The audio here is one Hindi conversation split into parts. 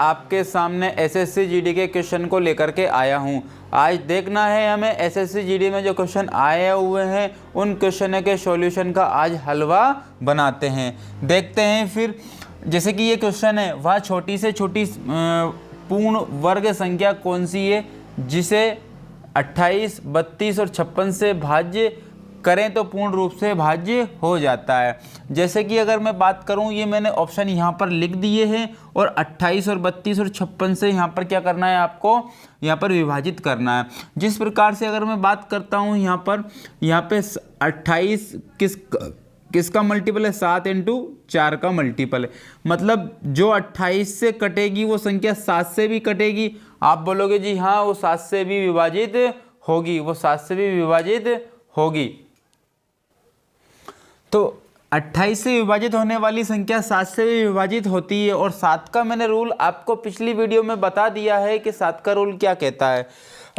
आपके सामने एसएससी जीडी के क्वेश्चन को लेकर के आया हूं। आज देखना है हमें एसएससी जीडी में जो क्वेश्चन आए हुए हैं उन क्वेश्चन के सॉल्यूशन का आज हलवा बनाते हैं। देखते हैं फिर। जैसे कि ये क्वेश्चन है, वह छोटी से छोटी पूर्ण वर्ग संख्या कौन सी है जिसे 28, 32 और 56 से भाज्य करें तो पूर्ण रूप से भाज्य हो जाता है। जैसे कि अगर मैं बात करूं, ये मैंने ऑप्शन यहाँ पर लिख दिए हैं और 28 और 32 और 56 से यहाँ पर क्या करना है, आपको यहाँ पर विभाजित करना है। जिस प्रकार से अगर मैं बात करता हूँ यहाँ पे 28 किसका मल्टीपल है, 7 × 4 का मल्टीपल है। मतलब जो 28 से कटेगी वो संख्या 7 से भी कटेगी। आप बोलोगे जी हाँ वो 7 से भी विभाजित होगी, वो 7 से भी विभाजित होगी। तो 28 से विभाजित होने वाली संख्या 7 से भी विभाजित होती है। और 7 का मैंने रूल आपको पिछली वीडियो में बता दिया है कि 7 का रूल क्या कहता है।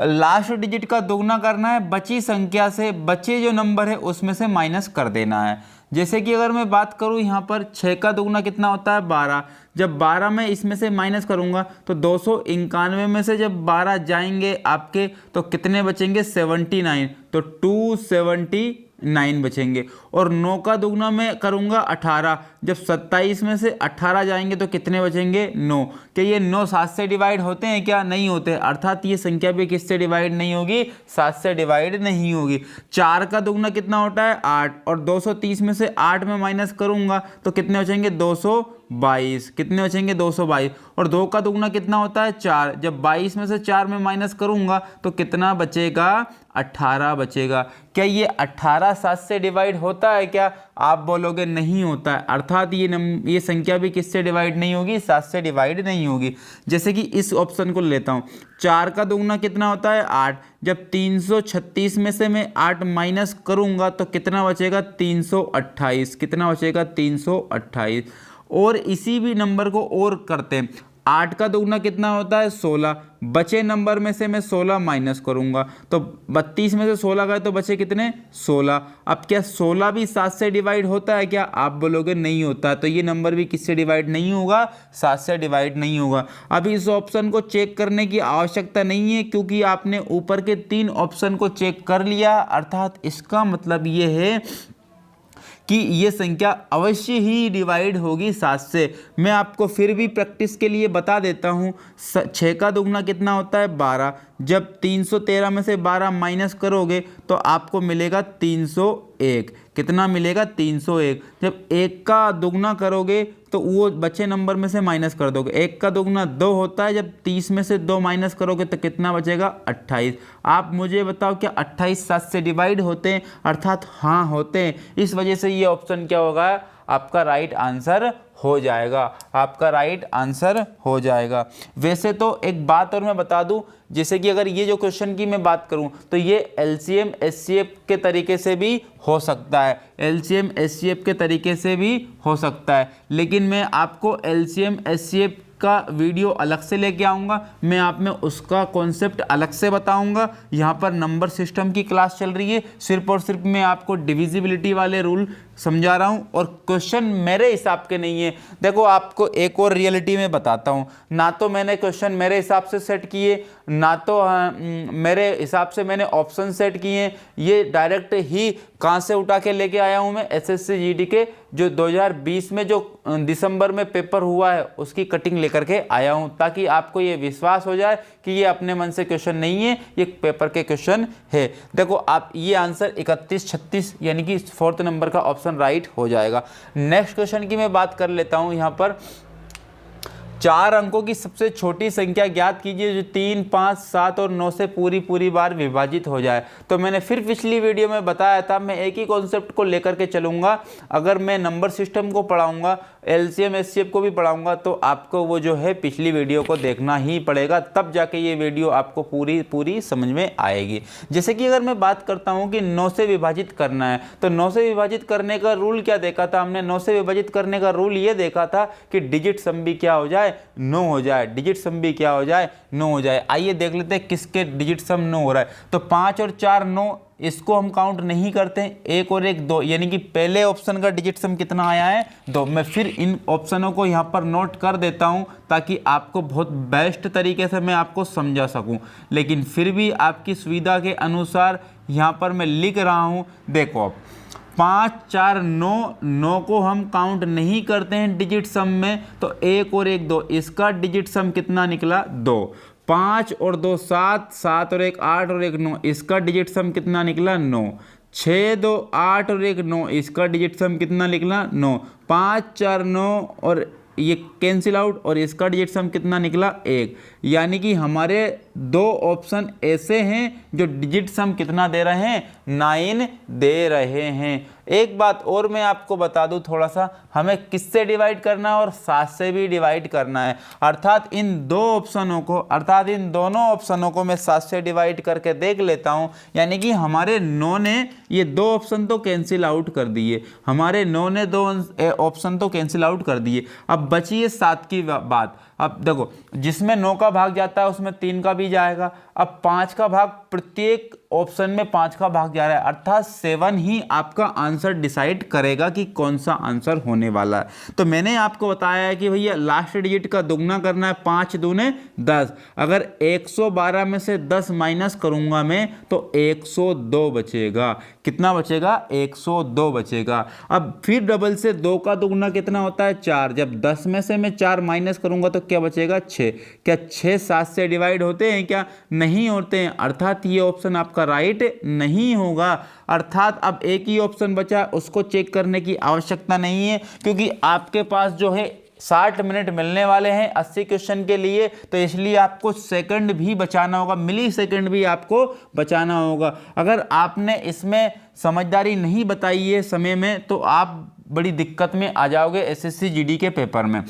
लास्ट डिजिट का दोगुना करना है, बची संख्या से बचे जो नंबर है उसमें से माइनस कर देना है। जैसे कि अगर मैं बात करूं यहाँ पर 6 का दोगुना कितना होता है, 12। जब 12 में इसमें से माइनस करूंगा तो 291 में से जब 12 जाएंगे आपके तो कितने बचेंगे, 79। तो 279 बचेंगे। और 9 का दोगुना मैं करूंगा 18। जब 27 में से 18 जाएंगे तो कितने बचेंगे, 9। क्या ये 9 7 से डिवाइड होते हैं क्या, नहीं होते। अर्थात ये संख्या भी किससे डिवाइड नहीं होगी, 7 से डिवाइड नहीं होगी। 4 का दोगुना कितना होता है, 8। और 230 में से 8 में माइनस करूंगा तो कितने बचेंगे, 222। कितने बचेंगे, 222। और 2 का दोगुना कितना होता है, 4। जब 22 में से 4 में माइनस करूंगा तो कितना बचेगा, 18 बचेगा। क्या ये 18 7 से डिवाइड होता है क्या, आप बोलोगे नहीं होता है। अर्थात ये संख्या भी किससे डिवाइड नहीं होगी, 7 से डिवाइड नहीं होगी। जैसे कि इस ऑप्शन को लेता हूँ, 4 का दोगुना कितना होता है, 8। जब 336 में से मैं 8 माइनस करूंगा तो कितना बचेगा, 328। कितना बचेगा, 328। और इसी भी नंबर को और करते हैं। 8 का दोगुना कितना होता है, 16। बचे नंबर में से मैं 16 माइनस करूंगा तो 32 में से 16 गए तो बचे कितने, 16। अब क्या 16 भी 7 से डिवाइड होता है क्या, आप बोलोगे नहीं होता। तो ये नंबर भी किससे डिवाइड नहीं होगा, 7 से डिवाइड नहीं होगा। अब इस ऑप्शन को चेक करने की आवश्यकता नहीं है क्योंकि आपने ऊपर के 3 ऑप्शन को चेक कर लिया। अर्थात इसका मतलब ये है कि ये संख्या अवश्य ही डिवाइड होगी 7 से। मैं आपको फिर भी प्रैक्टिस के लिए बता देता हूँ। 6 का दोगुना कितना होता है, 12। जब 313 में से 12 माइनस करोगे तो आपको मिलेगा 301। कितना मिलेगा, 301। जब 1 का दोगुना करोगे तो वो बचे नंबर में से माइनस कर दोगे। 1 का दोगुना 2 होता है। जब 30 में से 2 माइनस करोगे तो कितना बचेगा, 28। आप मुझे बताओ क्या 28 7 से डिवाइड होते हैं, अर्थात हाँ होते हैं। इस वजह से ये ऑप्शन क्या होगा, आपका राइट आंसर हो जाएगा, आपका राइट आंसर हो जाएगा। वैसे तो एक बात और मैं बता दूं, जैसे कि अगर ये जो क्वेश्चन की मैं बात करूं तो ये एलसीएम एचसीएफ के तरीके से भी हो सकता है, एलसीएम एचसीएफ के तरीके से भी हो सकता है। लेकिन मैं आपको एलसीएम एचसीएफ का वीडियो अलग से लेके आऊँगा, मैं आप में उसका कॉन्सेप्ट अलग से बताऊँगा। यहाँ पर नंबर सिस्टम की क्लास चल रही है, सिर्फ और सिर्फ मैं आपको डिविजिबिलिटी वाले रूल समझा रहा हूँ और क्वेश्चन मेरे हिसाब के नहीं है। देखो आपको एक और रियलिटी में बताता हूँ, ना तो मैंने क्वेश्चन मेरे हिसाब से सेट किए, ना तो मेरे हिसाब से मैंने ऑप्शन सेट किए। ये डायरेक्ट ही कहाँ से उठा के लेके आया हूँ मैं, एसएससी जीडी के जो 2020 में जो दिसंबर में पेपर हुआ है उसकी कटिंग लेकर के आया हूँ, ताकि आपको ये विश्वास हो जाए कि ये अपने मन से क्वेश्चन नहीं है, ये पेपर के क्वेश्चन है। देखो आप ये आंसर 31 36 यानी कि 4th नंबर का ऑप्शन राइट हो जाएगा। नेक्स्ट क्वेश्चन की मैं बात कर लेता हूँ। यहाँ पर 4 अंकों की सबसे छोटी संख्या ज्ञात कीजिए जो 3, 5, 7 और 9 से पूरी बार विभाजित हो जाए। तो मैंने फिर पिछली वीडियो में बताया था, मैं एक ही कॉन्सेप्ट को लेकर के चलूँगा। अगर मैं नंबर सिस्टम को पढ़ाऊँगा, एलसीएम एचसीएफ को भी पढ़ाऊँगा, तो आपको वो जो है पिछली वीडियो को देखना ही पड़ेगा, तब जाके ये वीडियो आपको पूरी समझ में आएगी। जैसे कि अगर मैं बात करता हूँ कि 9 से विभाजित करना है, तो 9 से विभाजित करने का रूल क्या देखा था हमने, 9 से विभाजित करने का रूल ये देखा था कि डिजिट सम भी क्या हो जाए, जाए 9 हो जाए, डिजिट सम भी क्या हो जाए 9 हो जाए। आइए देख लेते हैं किसके डिजिट सम 9 हो रहा है। तो 5 और 4 9, इसको हम काउंट नहीं करते हैं। 1 और 1 2, यानी कि पहले ऑप्शन का डिजिट सम कितना आया है 2। मैं फिर इन ऑप्शनों को यहाँ पर नोट कर देता हूँ ताकि आपको बहुत बेस्ट तरीके से मैं आपको समझा सकूँ, लेकिन फिर भी आपकी सुविधा के अनुसार यहाँ पर मैं लिख रहा हूँ। देखो अब 5 4 9, 9 को हम काउंट नहीं करते हैं डिजिट सम में, तो 1 और 1 2, इसका डिजिट सम कितना निकला 2। 5 और 2 7, 7 और 1 8 और 1 9, इसका डिजिट सम कितना निकला 9। 6 2 8 और 1 9, इसका डिजिट सम कितना निकला 9। 5 4 9 और ये कैंसिल आउट, और इसका डिजिट सम कितना निकला 1। यानी कि हमारे दो ऑप्शन ऐसे हैं जो डिजिट सम कितना दे रहे हैं 9 दे रहे हैं। एक बात और मैं आपको बता दूं, थोड़ा सा हमें किससे डिवाइड करना है और 7 से भी डिवाइड करना है। अर्थात इन दो ऑप्शनों को, अर्थात इन दोनों ऑप्शनों को मैं 7 से डिवाइड करके देख लेता हूं। यानी कि हमारे 9 ने ये दो ऑप्शन तो कैंसिल आउट कर दिए, हमारे 9 ने दो ऑप्शन तो कैंसिल आउट कर दिए। अब बची है 7 की बात। अब देखो, जिसमें 9 का भाग जाता है उसमें 3 का भी जाएगा। अब 5 का भाग, प्रत्येक ऑप्शन में 5 का भाग जा रहा है, अर्थात 7 ही आपका आंसर डिसाइड करेगा कि कौन सा आंसर होने वाला है। तो मैंने आपको बताया है कि भैया लास्ट डिजिट का दुगना करना है, 5 दूने 10। अगर 112 में से 10 माइनस करूंगा मैं तो 102 बचेगा। कितना बचेगा 102 बचेगा। अब फिर डबल से 2 का दुगना कितना होता है 4। जब 10 में से मैं 4 माइनस करूंगा तो क्या बचेगा 6। क्या 6 7 से डिवाइड होते हैं क्या? नहीं होते हैं, अर्थात ये ऑप्शन आपका राइट नहीं होगा। अर्थात अब एक ही ऑप्शन बचा, उसको चेक करने की आवश्यकता नहीं है, क्योंकि आपके पास जो है 60 मिनट मिलने वाले हैं 80 क्वेश्चन के लिए, तो इसलिए आपको सेकंड भी बचाना होगा, मिली सेकंड भी आपको बचाना होगा। अगर आपने इसमें समझदारी नहीं बताई है समय में तो आप बड़ी दिक्कत में आ जाओगे एसएससी जीडी के पेपर में।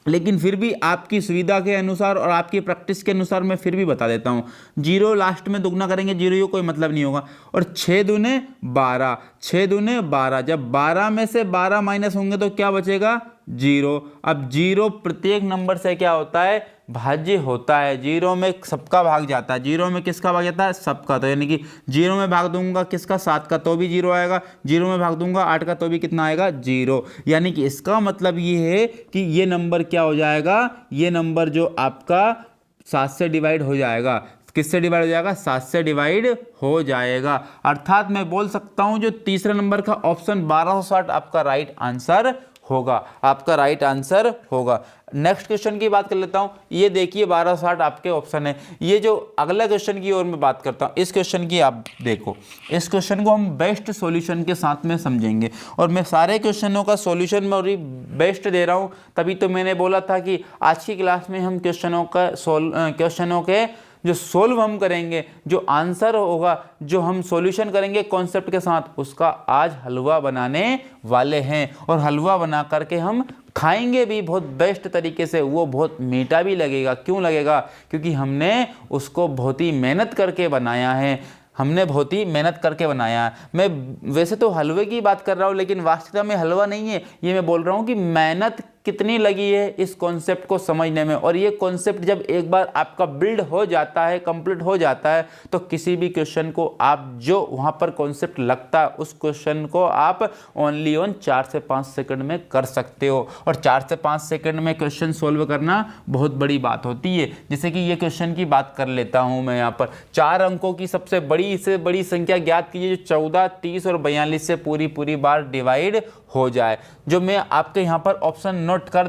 लेकिन फिर भी आपकी सुविधा के अनुसार और आपकी प्रैक्टिस के अनुसार मैं फिर भी बता देता हूँ। 0 लास्ट में दुगना करेंगे, 0 ये कोई मतलब नहीं होगा। और 6 दूने 12, 6 दूने 12, जब 12 में से 12 माइनस होंगे तो क्या बचेगा 0। अब 0 प्रत्येक नंबर से क्या होता है भाज्य होता है, 0 में सबका भाग जाता है। 0 में किसका भाग जाता है सबका, तो यानी कि 0 में भाग दूंगा किसका 7 का तो भी 0 आएगा, 0 में भाग दूंगा 8 का तो भी कितना आएगा 0। यानी कि इसका मतलब ये है कि ये नंबर क्या हो जाएगा, ये नंबर जो आपका 7 से डिवाइड हो जाएगा। किससे डिवाइड हो जाएगा 7 से डिवाइड हो जाएगा। अर्थात मैं बोल सकता हूं जो तीसरे नंबर का ऑप्शन 1260 आपका राइट आंसर होगा, आपका राइट आंसर होगा। नेक्स्ट क्वेश्चन की बात कर लेता हूं। ये देखिए 1260 आपके ऑप्शन है। ये जो अगला क्वेश्चन की ओर मैं बात करता हूं, इस क्वेश्चन की आप देखो, इस क्वेश्चन को हम बेस्ट सॉल्यूशन के साथ में समझेंगे। और मैं सारे क्वेश्चनों का सॉल्यूशन में और बेस्ट दे रहा हूं, तभी तो मैंने बोला था कि आज की क्लास में हम क्वेश्चनों के जो सोल्व हम करेंगे, जो आंसर होगा, जो हम सॉल्यूशन करेंगे कॉन्सेप्ट के साथ, उसका आज हलवा बनाने वाले हैं। और हलवा बना करके हम खाएंगे भी बहुत बेस्ट तरीके से, वो बहुत मीठा भी लगेगा। क्यों लगेगा? क्योंकि हमने उसको बहुत ही मेहनत करके बनाया है, हमने बहुत ही मेहनत करके बनाया है। मैं वैसे तो हलवे की बात कर रहा हूँ, लेकिन वास्तविकता में हलवा नहीं है, ये मैं बोल रहा हूँ कि मेहनत कितनी लगी है इस कॉन्सेप्ट को समझने में। और ये कॉन्सेप्ट जब एक बार आपका बिल्ड हो जाता है, कंप्लीट हो जाता है, तो किसी भी क्वेश्चन को आप जो वहाँ पर कॉन्सेप्ट लगता है उस क्वेश्चन को आप ओनली ऑन 4 से 5 सेकंड में कर सकते हो। और 4 से 5 सेकंड में क्वेश्चन सोल्व करना बहुत बड़ी बात होती है। जैसे कि ये क्वेश्चन की बात कर लेता हूँ मैं, यहाँ पर 4 अंकों की सबसे बड़ी से बड़ी संख्या ज्ञात कीजिए जो 14, 30 और 42 से पूरी बार डिवाइड हो जाए। जो मैं आपके यहाँ पर ऑप्शन नोट कर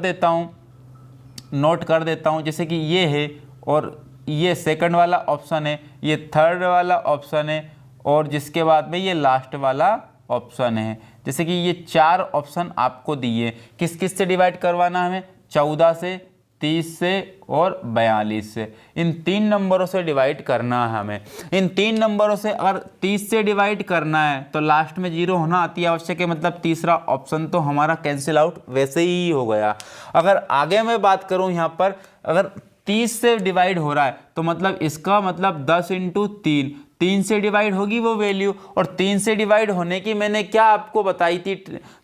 देता हूँ, जैसे कि ये है, और ये सेकंड वाला ऑप्शन है, ये थर्ड वाला ऑप्शन है, और जिसके बाद में ये लास्ट वाला ऑप्शन है। जैसे कि ये 4 ऑप्शन आपको दिए, किस किस से डिवाइड करवाना है हमें, 14 से, 30 से और 42 से। इन 3 नंबरों से डिवाइड करना है हमें। इन 3 नंबरों से अगर 30 से डिवाइड करना है तो लास्ट में 0 होना अति आवश्यक है, मतलब तीसरा ऑप्शन तो हमारा कैंसिल आउट वैसे ही हो गया। अगर आगे मैं बात करूं, यहाँ पर अगर 30 से डिवाइड हो रहा है तो मतलब इसका मतलब 10 × 3, 3 से डिवाइड होगी वो वैल्यू, और 3 से डिवाइड होने की मैंने क्या आपको बताई थी,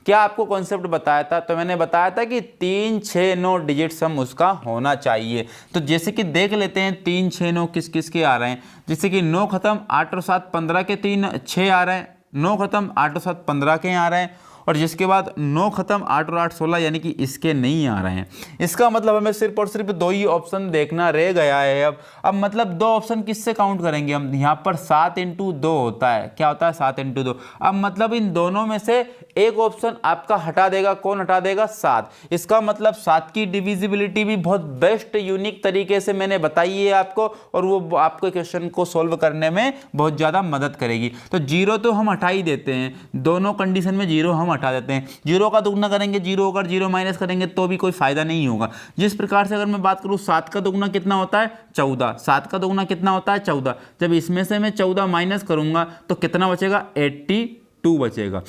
क्या आपको कॉन्सेप्ट बताया था, तो मैंने बताया था कि 3, 6, 9 डिजिट सम उसका होना चाहिए। तो जैसे कि देख लेते हैं 3, 6, 9 किस किस के आ रहे हैं। जैसे कि 9 खत्म 8 और 7 15 के 3 6 आ रहे हैं, 9 खत्म 8 और 7 15 के आ रहे हैं, और जिसके बाद 9 खत्म 8 और 8 16 यानी कि इसके नहीं आ रहे हैं। इसका मतलब हमें सिर्फ और सिर्फ 2 ही ऑप्शन देखना रह गया है। अब मतलब 2 ऑप्शन किससे काउंट करेंगे हम, यहाँ पर 7 × 2 होता है, क्या होता है 7 × 2। अब मतलब इन दोनों में से एक ऑप्शन आपका हटा देगा, कौन हटा देगा 7। इसका मतलब 7 की डिविजिबिलिटी भी बहुत बेस्ट यूनिक तरीके से मैंने बताई है आपको, और वो आपको क्वेश्चन को सोल्व करने में बहुत ज़्यादा मदद करेगी। तो 0 तो हम हटा ही देते हैं, दोनों कंडीशन में 0 हम हटा देते हैं। 0 का दुगना करेंगे 0 होगा, 0 माइनस करेंगे तो भी कोई फायदा नहीं होगा। जिस प्रकार से अगर मैं बात करूं 7 का दुगना कितना होता है 14, 7 का दुगना कितना होता है 14। जब इसमें से मैं 14 माइनस करूंगा तो कितना बचेगा 82 बचेगा।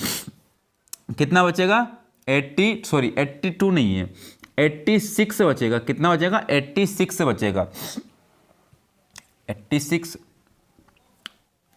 कितना बचेगा 82 नहीं है 86 बचेगा। कितना बचेगा 86 बचेगा। 86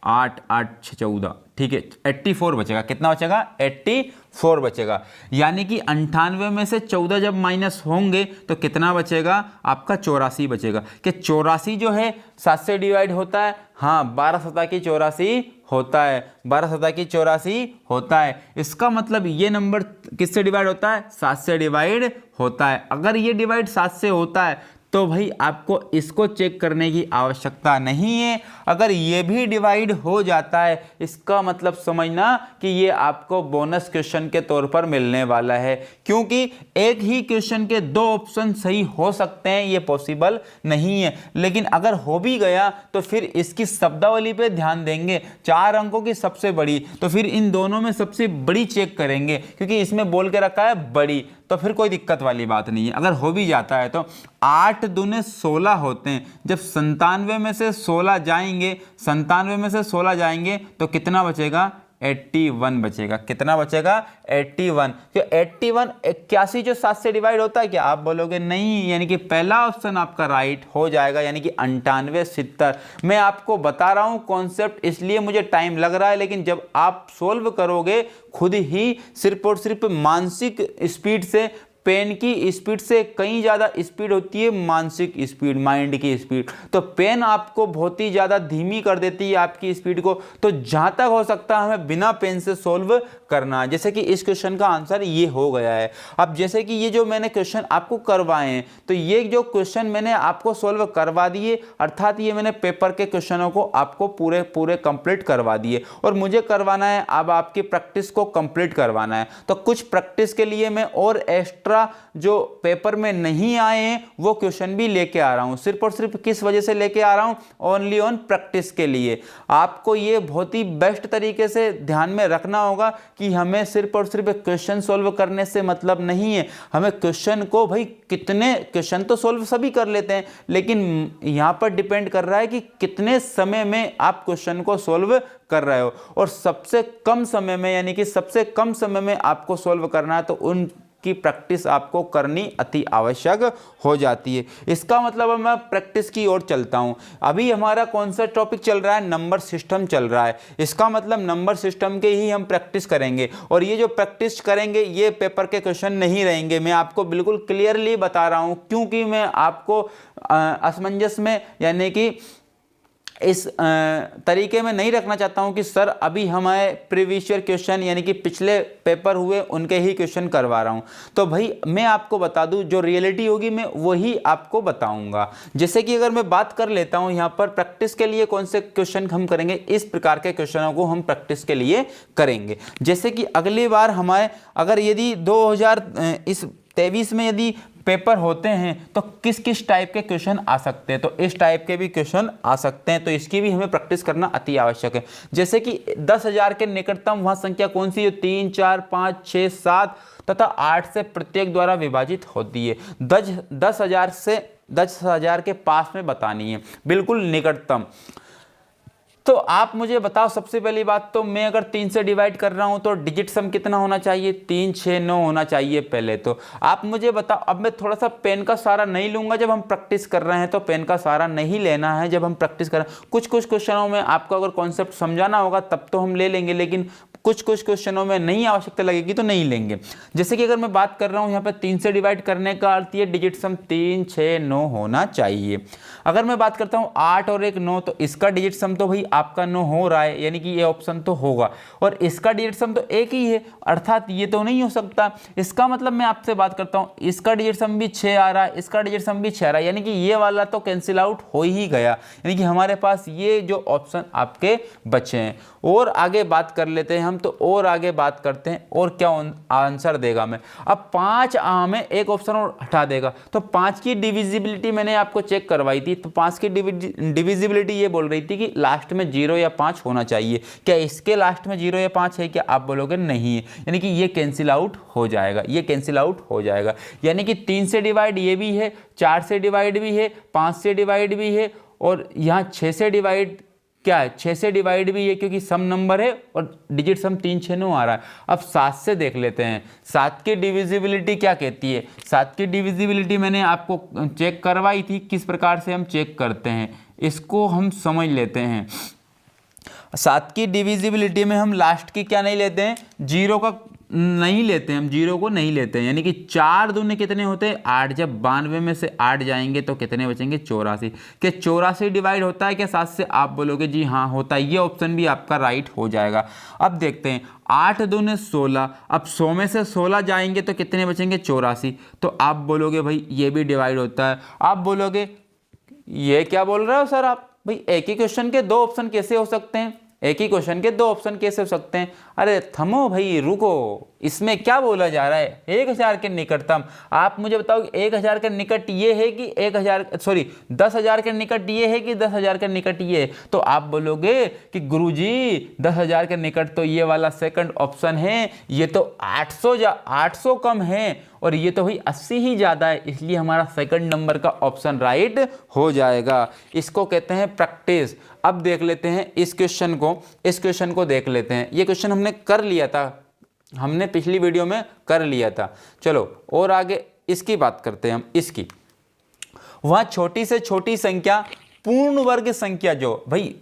8 8 6 14, ठीक है 84 बचेगा। कितना बचेगा 84 बचेगा। यानी कि 98 में से 14 जब माइनस होंगे तो कितना बचेगा आपका 84 बचेगा। कि 84 जो है 7 से डिवाइड होता है, हाँ 12 सता की 84 होता है, 12 सता की 84 होता है। इसका मतलब ये नंबर किससे डिवाइड होता है 7 से डिवाइड होता है। अगर ये डिवाइड 7 से होता है तो भाई आपको इसको चेक करने की आवश्यकता नहीं है। अगर ये भी डिवाइड हो जाता है इसका मतलब समझना कि ये आपको बोनस क्वेश्चन के तौर पर मिलने वाला है, क्योंकि एक ही क्वेश्चन के 2 ऑप्शन सही हो सकते हैं, ये पॉसिबल नहीं है। लेकिन अगर हो भी गया तो फिर इसकी शब्दावली पे ध्यान देंगे, 4 अंकों की सबसे बड़ी, तो फिर इन दोनों में सबसे बड़ी चेक करेंगे, क्योंकि इसमें बोल के रखा है बड़ी, तो फिर कोई दिक्कत वाली बात नहीं है। अगर हो भी जाता है तो 8 दूने 16 होते हैं। जब 97 में से 16 जाएंगे, 97 में से 16 जाएंगे तो कितना बचेगा 81 बचेगा। कितना बचेगा 81। जो 81 81 जो 7 से डिवाइड होता है क्या, आप बोलोगे नहीं, यानी कि पहला ऑप्शन आपका राइट हो जाएगा, यानी कि 98 70। मैं आपको बता रहा हूं कॉन्सेप्ट, इसलिए मुझे टाइम लग रहा है, लेकिन जब आप सोल्व करोगे खुद ही सिर्फ और सिर्फ मानसिक स्पीड से, पेन की स्पीड से कहीं ज़्यादा स्पीड होती है मानसिक स्पीड, माइंड की स्पीड। तो पेन आपको बहुत ही ज़्यादा धीमी कर देती है आपकी स्पीड को। तो जहाँ तक हो सकता है हमें बिना पेन से सोल्व करना है। जैसे कि इस क्वेश्चन का आंसर ये हो गया है। अब जैसे कि ये जो मैंने क्वेश्चन आपको करवाए हैं, तो ये जो क्वेश्चन मैंने आपको सोल्व करवा दिए, अर्थात ये मैंने पेपर के क्वेश्चनों को आपको पूरे कंप्लीट करवा दिए, और मुझे करवाना है अब आपकी प्रैक्टिस को कंप्लीट करवाना है। तो कुछ प्रैक्टिस के लिए मैं और एक्स्ट्रा जो पेपर में नहीं आए हैं वो क्वेश्चन भी लेके आ रहा हूं। सिर्फ और सिर्फ किस वजह से लेके आ रहा हूं, ओनली ऑन प्रैक्टिस के लिए। आपको ये बहुत ही बेस्ट तरीके से ध्यान में रखना होगा कि हमें सिर्फ और सिर्फ क्वेश्चन सॉल्व करने से मतलब नहीं है। हमें क्वेश्चन को, भाई कितने क्वेश्चन तो सॉल्व सभी कर लेते हैं, लेकिन यहां पर डिपेंड कर रहा है कि कितने समय में आप क्वेश्चन को सॉल्व कर रहे हो, और सबसे कम समय में, यानी कि सबसे कम समय में आपको सॉल्व करना है, तो उन की प्रैक्टिस आपको करनी अति आवश्यक हो जाती है। इसका मतलब मैं प्रैक्टिस की ओर चलता हूं। अभी हमारा कौन सा टॉपिक चल रहा है, नंबर सिस्टम चल रहा है। इसका मतलब नंबर सिस्टम के ही हम प्रैक्टिस करेंगे, और ये जो प्रैक्टिस करेंगे ये पेपर के क्वेश्चन नहीं रहेंगे। मैं आपको बिल्कुल क्लियरली बता रहा हूं, क्योंकि मैं आपको असमंजस में, यानी कि इस तरीके में नहीं रखना चाहता हूं कि सर अभी हमारे प्रीवियस ईयर क्वेश्चन, यानी कि पिछले पेपर हुए उनके ही क्वेश्चन करवा रहा हूं। तो भाई मैं आपको बता दूं, जो रियलिटी होगी मैं वही आपको बताऊंगा। जैसे कि अगर मैं बात कर लेता हूं यहां पर प्रैक्टिस के लिए कौन से क्वेश्चन हम करेंगे, इस प्रकार के क्वेश्चनों को हम प्रैक्टिस के लिए करेंगे। जैसे कि अगली बार हमारे, अगर यदि 2023 में यदि पेपर होते हैं तो किस किस टाइप के क्वेश्चन आ सकते हैं, तो इस टाइप के भी क्वेश्चन आ सकते हैं। तो इसकी भी हमें प्रैक्टिस करना अति आवश्यक है। जैसे कि 10,000 के निकटतम वह संख्या कौन सी है, 3 4 5 6 7 तथा 8 से प्रत्येक द्वारा विभाजित होती है। 10,000 से 10,000 के पास में बतानी है, बिल्कुल निकटतम। तो आप मुझे बताओ, सबसे पहली बात तो मैं अगर 3 से डिवाइड कर रहा हूं तो डिजिट सम कितना होना चाहिए, 3 6 9 होना चाहिए पहले तो। आप मुझे बताओ, अब मैं थोड़ा सा पेन का सहारा नहीं लूंगा जब हम प्रैक्टिस कर रहे हैं, तो पेन का सहारा नहीं लेना है जब हम प्रैक्टिस कर रहे हैं। कुछ कुछ क्वेश्चनों में आपको अगर कॉन्सेप्ट समझाना होगा तब तो हम ले लेंगे, लेकिन कुछ कुछ क्वेश्चनों में नहीं आवश्यकता लगेगी तो नहीं लेंगे। जैसे कि अगर मैं बात कर रहा हूं यहाँ पे 3 से डिवाइड करने का अर्थ ये डिजिट सम 3 6 9 होना चाहिए। अगर मैं बात करता हूं 8 और 1 9, तो इसका डिजिट सम तो भाई आपका 9 हो रहा है, यानी कि ये ऑप्शन तो होगा, और इसका डिजिट सम तो एक ही है, अर्थात ये तो नहीं हो सकता। इसका मतलब मैं आपसे बात करता हूं, इसका डिजिट सम भी 6 आ रहा है, इसका डिजिट सम भी 6 आ रहा है, यानी कि ये वाला तो कैंसिल आउट हो ही गया, यानी कि हमारे पास ये जो ऑप्शन आपके बचे हैं। और आगे बात कर लेते हैं हम, तो और आगे बात करते हैं और क्या आंसर देगा मैं। अब 5 में एक ऑप्शन और हटा देगा, तो 5 की डिविजिबिलिटी मैंने आपको चेक करवाई थी, तो 5 की डिविजिबिलिटी ये बोल रही थी कि लास्ट में 0 या 5 होना चाहिए। क्या इसके लास्ट में 0 या 5 है क्या? आप बोलोगे नहीं है, यानी कि ये कैंसिल आउट हो जाएगा, ये कैंसिल आउट हो जाएगा। यानी कि 3 से डिवाइड ये भी है, 4 से डिवाइड भी है, 5 से डिवाइड भी है, और यहाँ 6 से डिवाइड क्या है, 6 से डिवाइड भी है क्योंकि सम नंबर है और डिजिट सम 3 6 9 आ रहा है। अब 7 से देख लेते हैं, 7 की डिविजिबिलिटी क्या कहती है। 7 की डिविजिबिलिटी मैंने आपको चेक करवाई थी, किस प्रकार से हम चेक करते हैं इसको हम समझ लेते हैं। 7 की डिविजिबिलिटी में हम लास्ट की क्या नहीं लेते हैं, 0 का नहीं लेते हैं, हम 0 को नहीं लेते हैं, यानी कि 4 दूने कितने होते हैं 8, जब 92 में से 8 जाएंगे तो कितने बचेंगे 84। क्या 84 डिवाइड होता है क्या 7 से? आप बोलोगे जी हाँ होता है, ये ऑप्शन भी आपका राइट हो जाएगा। अब देखते हैं 8 दूने 16, अब 100 में से 16 जाएंगे तो कितने बचेंगे 84, तो आप बोलोगे भाई ये भी डिवाइड होता है। आप बोलोगे ये क्या बोल रहे हो सर आप, भाई एक ही क्वेश्चन के 2 ऑप्शन कैसे हो सकते हैं, एक ही क्वेश्चन के 2 ऑप्शन कैसे हो सकते हैं? अरे थमो भाई, रुको, इसमें क्या बोला जा रहा है 1000 के निकटतम। आप मुझे बताओ 1000 के निकट ये है कि 10,000 के निकट ये है कि 10,000 के निकट ये है? तो आप बोलोगे कि गुरुजी 10,000 के निकट तो ये वाला सेकंड ऑप्शन है, ये तो 800 कम है और ये तो भाई 80 ही ज़्यादा है, इसलिए हमारा सेकंड नंबर का ऑप्शन राइट हो जाएगा। इसको कहते हैं प्रैक्टिस। अब देख लेते हैं इस क्वेश्चन को देख लेते हैं। ये क्वेश्चन हमने कर लिया था, हमने पिछली वीडियो में कर लिया था। चलो और आगे इसकी बात करते हैं हम। इसकी वह छोटी से छोटी संख्या पूर्ण वर्ग संख्या, जो भाई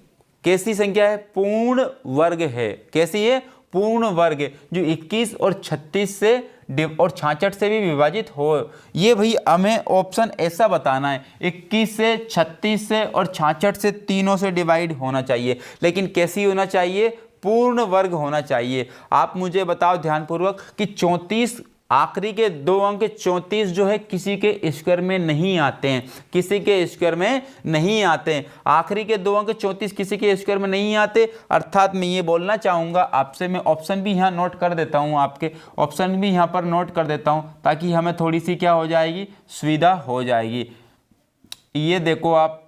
कैसी संख्या है, पूर्ण वर्ग है। कैसी है? पूर्ण वर्ग, जो 21 और 36 से और 66 से भी विभाजित हो। ये भाई हमें ऑप्शन ऐसा बताना है, 21 से 36 से और 66 से, तीनों से डिवाइड होना चाहिए, लेकिन कैसी होना चाहिए? पूर्ण वर्ग होना चाहिए। आप मुझे बताओ ध्यानपूर्वक कि 34 आखिरी के 2 अंक 34 जो है किसी के स्क्वायर में नहीं आते हैं, किसी के स्क्वायर में नहीं आते हैं। आखिरी के 2 अंक 34 किसी के स्क्वायर में नहीं आते, अर्थात मैं ये बोलना चाहूँगा आपसे, मैं ऑप्शन भी यहाँ नोट कर देता हूँ, आपके ऑप्शन भी यहाँ पर नोट कर देता हूँ ताकि हमें थोड़ी सी क्या हो जाएगी, सुविधा हो जाएगी। ये देखो आप,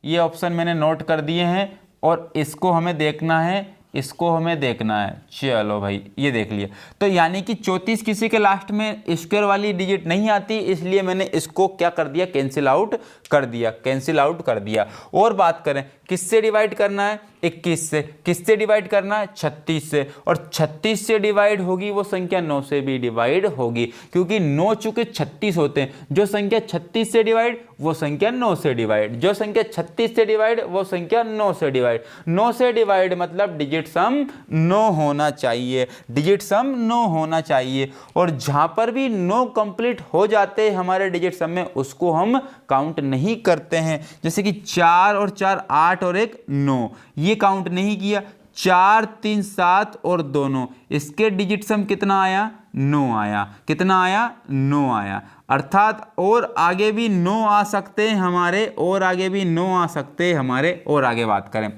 ये ऑप्शन मैंने नोट कर दिए हैं और इसको हमें देखना है, इसको हमें देखना है। चलो भाई ये देख लिया। तो यानी कि 34 किसी के लास्ट में स्क्वायर वाली डिजिट नहीं आती, इसलिए मैंने इसको क्या कर दिया, कैंसिल आउट कर दिया, कैंसिल आउट कर दिया। और बात करें किससे डिवाइड करना है, 21 से। किससे डिवाइड करना है, 36 से। और 36 से डिवाइड होगी वो संख्या 9 से भी डिवाइड होगी, क्योंकि 9 चूंकि 36 होते हैं। जो संख्या 36 से डिवाइड वो संख्या 9 से डिवाइड, जो संख्या 36 से डिवाइड वो संख्या 9 से डिवाइड। 9 से डिवाइड मतलब डिजिट सम 9 होना चाहिए, डिजिट सम 9 होना चाहिए। और जहां पर भी 9 कंप्लीट हो जाते हैं हमारे डिजिट सम में, उसको हम काउंट नहीं करते हैं। जैसे कि 4 और 4 8 और 1 9, ये काउंट नहीं किया। 4 3 7 और 2 9, इसके डिजिट सम कितना आया, 9 आया। कितना आया, 9 आया। अर्थात और आगे भी 9 आ सकते हैं हमारे, और आगे भी 9 आ सकते हैं हमारे। और आगे बात करें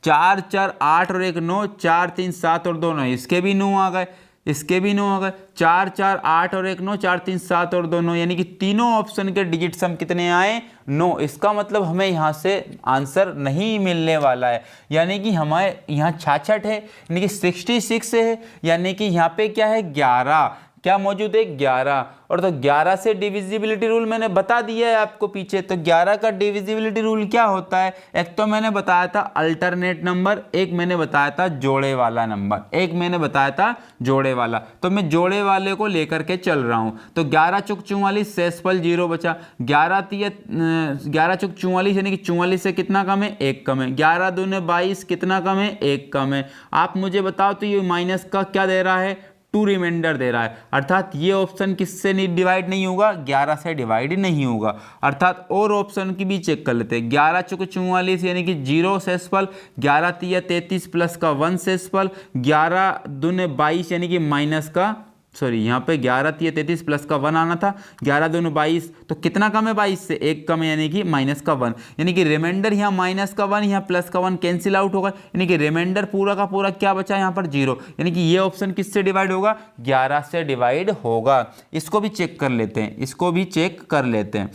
4 4 8 और 1 9, 4 3 7 और 2 9, इसके भी 9 आ गए, इसके भी 9 आ गए। 4 4 8 और 1 9, 4 3 7 और 2 9, यानी कि तीनों ऑप्शन के डिजिट सम कितने आए, 9। इसका मतलब हमें यहाँ से आंसर नहीं मिलने वाला है, यानी कि हमारे यहाँ 66 है, यानी कि 66 है, यानी कि यहाँ पे क्या है 11। क्या मौजूद है 11, और तो 11 से डिविजिबिलिटी रूल मैंने बता दिया है आपको पीछे। तो 11 का डिविजिबिलिटी रूल क्या होता है, एक तो मैंने बताया था अल्टरनेट नंबर, एक मैंने बताया था जोड़े वाला नंबर, एक मैंने बताया था जोड़े वाला। तो मैं जोड़े वाले को लेकर के चल रहा हूँ। तो 11 चौक 44, शेषफल 0 बचा। 11 चौक 44 यानी कि 44 से कितना कम है, 1 कम है। 11 दूने 22, कितना कम है, 1 कम है। आप मुझे बताओ तो ये माइनस का क्या दे रहा है, 2 रिमाइंडर दे रहा है। अर्थात ये ऑप्शन किससे नहीं डिवाइड नहीं होगा, 11 से डिवाइड नहीं होगा। अर्थात और ऑप्शन की भी चेक कर लेते हैं। 11 चौक 44 यानी कि 0 शेषफल, 11 तिया 33 प्लस का 1 शेषफल, 11 दूने 22 यानी कि माइनस का, सॉरी यहाँ पे 11 तिया 33 प्लस का 1 आना था, 11 दूने 22, तो कितना कम है 22 से, 1 कम है यानी कि माइनस का 1, यानी कि रिमाइंडर यहाँ माइनस का 1, यहाँ प्लस का 1 कैंसिल आउट होगा, यानी कि रिमाइंडर पूरा का पूरा क्या बचा यहाँ पर 0, यानी कि ये ऑप्शन किससे डिवाइड होगा, 11 से डिवाइड होगा। इसको भी चेक कर लेते हैं, इसको भी चेक कर लेते हैं।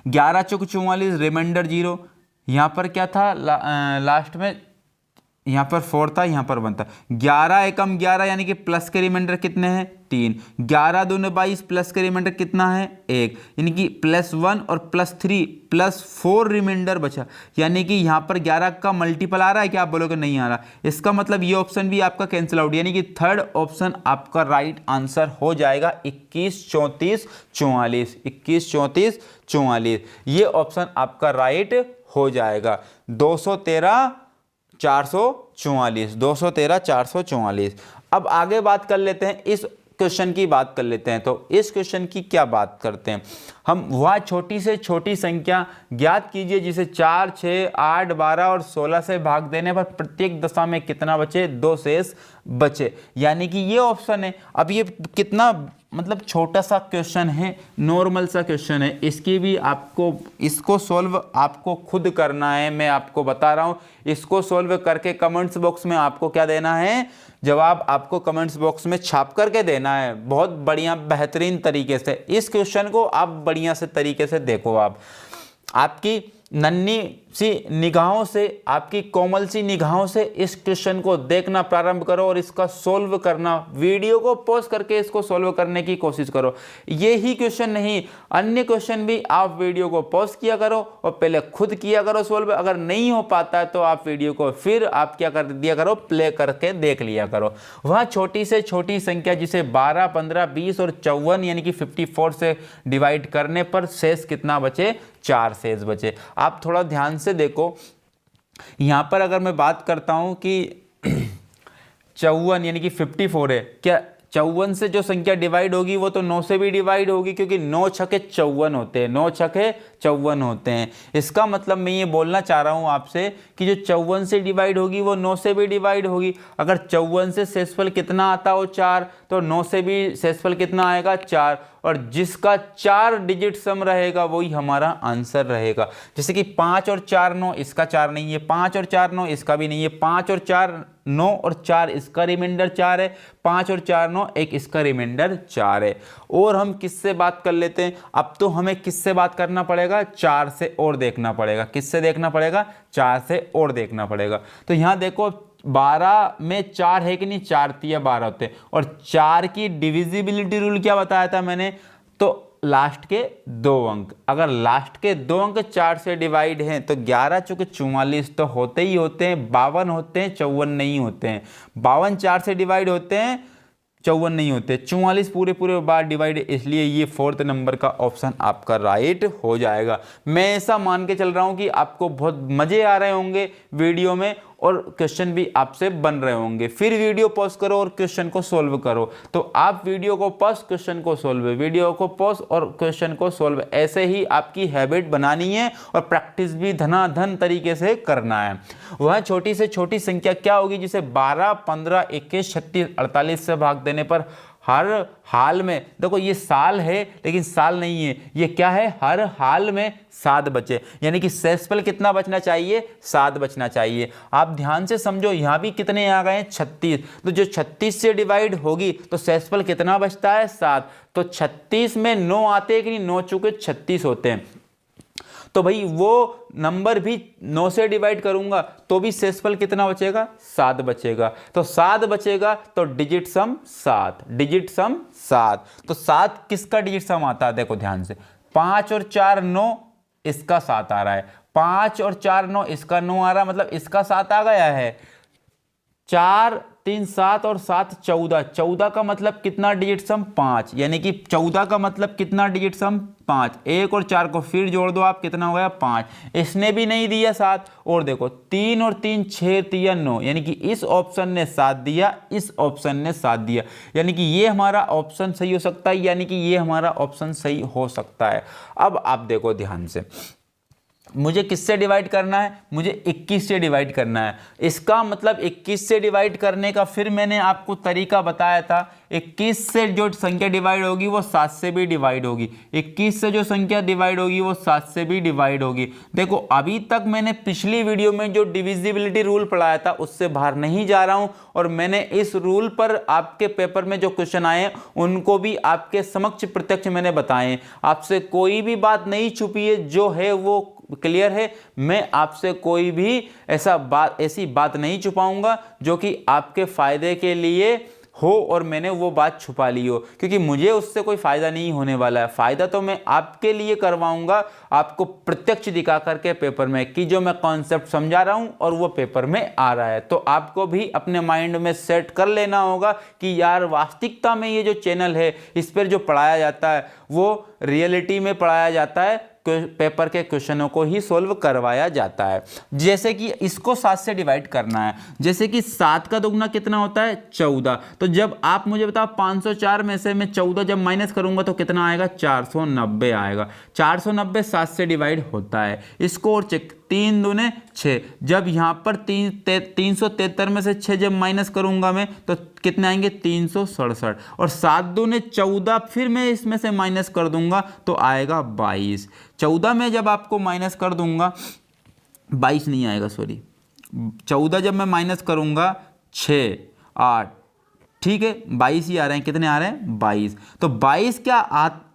11 चौक 44 रिमाइंडर 0, यहाँ पर क्या था लास्ट में, यहाँ पर 4 था, यहाँ पर 1 था। 11 एकम 11 यानी कि प्लस के रिमाइंडर कितने हैं, 3। 11 दूने 22 प्लस के रिमाइंडर कितना है, 1, यानी कि +1 और +3 +4 रिमाइंडर बचा, यानी कि यहाँ पर 11 का मल्टीपल आ रहा है क्या, आप बोलोगे नहीं आ रहा। इसका मतलब ये ऑप्शन भी आपका कैंसिल आउट, यानी कि थर्ड ऑप्शन आपका राइट आंसर हो जाएगा 21 34 44। 21 34 44 ये ऑप्शन आपका राइट हो जाएगा। 213 444, 213 444। अब आगे बात कर लेते हैं, इस क्वेश्चन की बात कर लेते हैं। तो इस क्वेश्चन की क्या बात करते हैं हम, वह छोटी से छोटी संख्या ज्ञात कीजिए जिसे 4, 6, 8, 12 और 16 से भाग देने पर प्रत्येक दशा में कितना बचे, 2 शेष बचे, यानी कि ये ऑप्शन है। अब ये कितना मतलब छोटा सा क्वेश्चन है, नॉर्मल सा क्वेश्चन है, इसकी भी आपको इसको सॉल्व आपको खुद करना है। मैं आपको बता रहा हूँ, इसको सॉल्व करके कमेंट्स बॉक्स में आपको क्या देना है, जवाब आपको कमेंट्स बॉक्स में छाप करके देना है, बहुत बढ़िया बेहतरीन तरीके से। इस क्वेश्चन को आप बढ़िया से तरीके से देखो, आप आपकी नन्ही सी निगाहों से, आपकी कोमल सी निगाहों से इस क्वेश्चन को देखना प्रारंभ करो और इसका सोल्व करना, वीडियो को पॉज करके इसको सोल्व करने की कोशिश करो। ये ही क्वेश्चन नहीं, अन्य क्वेश्चन भी आप वीडियो को पॉज किया करो और पहले खुद किया करो सोल्व। अगर नहीं हो पाता है तो आप वीडियो को फिर आप क्या कर दिया करो, प्ले करके देख लिया करो। वह छोटी से छोटी संख्या जिसे 12, 15, 20 और 54 यानी कि 54 से डिवाइड करने पर शेष कितना बचे, 4 शेष बचे। आप थोड़ा ध्यान से देखो, यहां पर अगर मैं बात करता हूं कि 54 यानी कि 54 है, क्या 54 से जो संख्या डिवाइड होगी वो तो 9 से भी डिवाइड होगी, क्योंकि 9 छके 54 होते हैं, 9 छके 54 होते हैं। इसका मतलब मैं ये बोलना चाह रहा हूं आपसे कि जो 54 से डिवाइड होगी वो 9 से भी डिवाइड होगी। अगर 54 से शेषफल कितना आता हो 4, तो 9 से भी शेषफल कितना आएगा, 4, और जिसका 4 डिजिट सम रहेगा वही हमारा आंसर रहेगा। जैसे कि 5 और 4 9, इसका 4 नहीं है, 5 और 4 9, इसका भी नहीं है, 5 और 4 9 और 4 इसका रिमाइंडर 4 है, 5 और 4 9 1 इसका रिमाइंडर 4 है। और हम किससे बात कर लेते हैं, अब तो हमें किससे बात करना पड़ेगा, 4 से और देखना पड़ेगा। किससे देखना पड़ेगा, 4 से और देखना पड़ेगा। तो यहाँ देखो 12 में 4 है कि नहीं, 4 तिया 12 होते हैं, और 4 की डिविजिबिलिटी रूल क्या बताया था मैंने, तो लास्ट के 2 अंक, अगर लास्ट के 2 अंक 4 से डिवाइड हैं तो 11 चौके 44 तो होते ही होते हैं, 52 होते हैं, 54 नहीं होते हैं। 52 4 से डिवाइड होते हैं, 54 नहीं होते, 44 पूरे बार डिवाइड, इसलिए ये 4th नंबर का ऑप्शन आपका राइट हो जाएगा। मैं ऐसा मान के चल रहा हूँ कि आपको बहुत मजे आ रहे होंगे वीडियो में और क्वेश्चन भी आपसे बन रहे होंगे। फिर वीडियो पॉज करो और क्वेश्चन को सोल्व करो। तो आप वीडियो को पॉज, क्वेश्चन को सोल्व, वीडियो को पॉज और क्वेश्चन को सोल्व, ऐसे ही आपकी हैबिट बनानी है और प्रैक्टिस भी धनाधन तरीके से करना है। वह छोटी से छोटी संख्या क्या होगी जिसे 12, 15, 21, 36, 48 से भाग देने पर हर हाल में, देखो ये साल है लेकिन साल नहीं है, ये क्या है, हर हाल में 7 बचे, यानी कि शेषफल कितना बचना चाहिए, 7 बचना चाहिए। आप ध्यान से समझो, यहाँ भी कितने आ गए, 36, तो जो 36 से डिवाइड होगी तो शेषफल कितना बचता है, 7। तो 36 में 9 आते हैं कि नहीं, 9 चौके 36 होते हैं। तो भाई वो नंबर भी 9 से डिवाइड करूंगा तो भी शेषफल कितना बचेगा, 7 बचेगा। तो 7 बचेगा तो डिजिट सम 7, डिजिट सम 7। तो 7 किसका डिजिट सम आता है, देखो ध्यान से, 5 और 4 9, इसका 7 आ रहा है, 5 और 4 9, इसका 9 आ रहा है, मतलब इसका 7 आ गया है। 4 3 7 और 7 14, 14 का मतलब कितना डिजिट सम 5, यानी कि 14 का मतलब कितना डिजिट सम 5। 1 और 4 को फिर जोड़ दो आप, कितना हो गया 5। इसने भी नहीं दिया 7, और देखो 3 और 3 6 3 9, यानी कि इस ऑप्शन ने 7 दिया, इस ऑप्शन ने 7 दिया, यानी कि ये हमारा ऑप्शन सही हो सकता है, यानी कि ये हमारा ऑप्शन सही हो सकता है। अब आप देखो ध्यान से, मुझे किससे डिवाइड करना है, मुझे 21 से डिवाइड करना है। इसका मतलब 21 से डिवाइड करने का फिर मैंने आपको तरीका बताया था। 21 से जो संख्या डिवाइड होगी वो 7 से भी डिवाइड होगी, 21 से जो संख्या डिवाइड होगी वो 7 से भी डिवाइड होगी। देखो अभी तक मैंने पिछली वीडियो में जो डिविजिबिलिटी रूल पढ़ाया था उससे बाहर नहीं जा रहा हूं, और मैंने इस रूल पर आपके पेपर में जो क्वेश्चन आए हैं उनको भी आपके समक्ष प्रत्यक्ष मैंने बताए। आपसे कोई भी बात नहीं छुपी है, जो है वो क्लियर है। मैं आपसे कोई भी ऐसी बात नहीं छुपाऊंगा जो कि आपके फायदे के लिए हो और मैंने वो बात छुपा ली हो, क्योंकि मुझे उससे कोई फायदा नहीं होने वाला है। फायदा तो मैं आपके लिए करवाऊंगा, आपको प्रत्यक्ष दिखा करके पेपर में, कि जो मैं कॉन्सेप्ट समझा रहा हूं और वो पेपर में आ रहा है। तो आपको भी अपने माइंड में सेट कर लेना होगा कि यार वास्तविकता में ये जो चैनल है इस पर जो पढ़ाया जाता है वो रियलिटी में पढ़ाया जाता है, पेपर के क्वेश्चनों को ही सोल्व करवाया जाता है। जैसे कि इसको 7 से डिवाइड करना है, जैसे कि 7 का दुगना कितना होता है 14। तो जब आप मुझे बताओ 504 में से मैं 14 जब माइनस करूंगा तो कितना आएगा, 490 आएगा। 490 7 से डिवाइड होता है। इसको और चेक, 3 दूने 6, जब यहाँ पर 373 में से 6 जब माइनस करूंगा मैं तो कितने आएंगे 367, और 7 दूने 14, फिर मैं इसमें से माइनस कर दूंगा तो आएगा 22। 14 में जब आपको माइनस कर दूंगा, 22 नहीं आएगा, सॉरी, 14 जब मैं माइनस करूंगा 6 8, ठीक है 22 ही आ रहे हैं, कितने आ रहे हैं 22। तो 22 क्या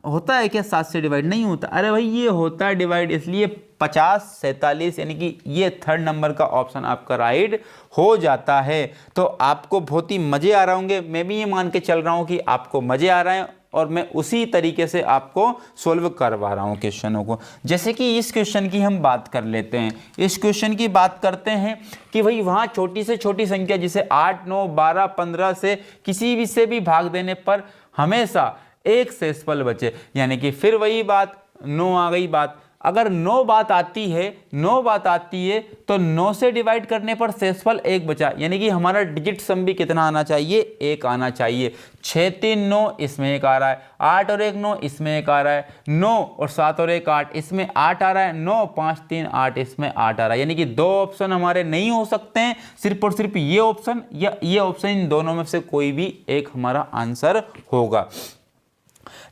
होता है क्या 7 से डिवाइड, नहीं होता। अरे भाई ये होता है डिवाइड, इसलिए 50 47, यानी कि ये 3rd नंबर का ऑप्शन आपका राइट हो जाता है। तो आपको बहुत ही मजे आ रहे होंगे, मैं भी ये मान के चल रहा हूँ कि आपको मजे आ रहे हैं, और मैं उसी तरीके से आपको सोल्व करवा रहा हूँ क्वेश्चनों को। जैसे कि इस क्वेश्चन की हम बात कर लेते हैं, इस क्वेश्चन की बात करते हैं कि भाई वहाँ छोटी से छोटी संख्या जिसे 8 9 12 15 से किसी भी से भी भाग देने पर हमेशा एक शेषफल बचे, यानी कि फिर वही बात 9 आ गई बात। अगर 9 बात आती है तो 9 से डिवाइड करने पर शेषफल 1 बचा, यानी कि हमारा डिजिट सम भी कितना आना चाहिए, 1 आना चाहिए। 6 3 9, इसमें 1 आ रहा है, 8 और 1 9, इसमें 1 आ रहा है, 9 और 7 और 1 8, इसमें 8 आ रहा है, 9 5 3 8, इसमें 8 आ रहा है। यानी कि 2 ऑप्शन हमारे नहीं हो सकते हैं, सिर्फ और सिर्फ ये ऑप्शन या ये ऑप्शन, इन दोनों में से कोई भी एक हमारा आंसर होगा।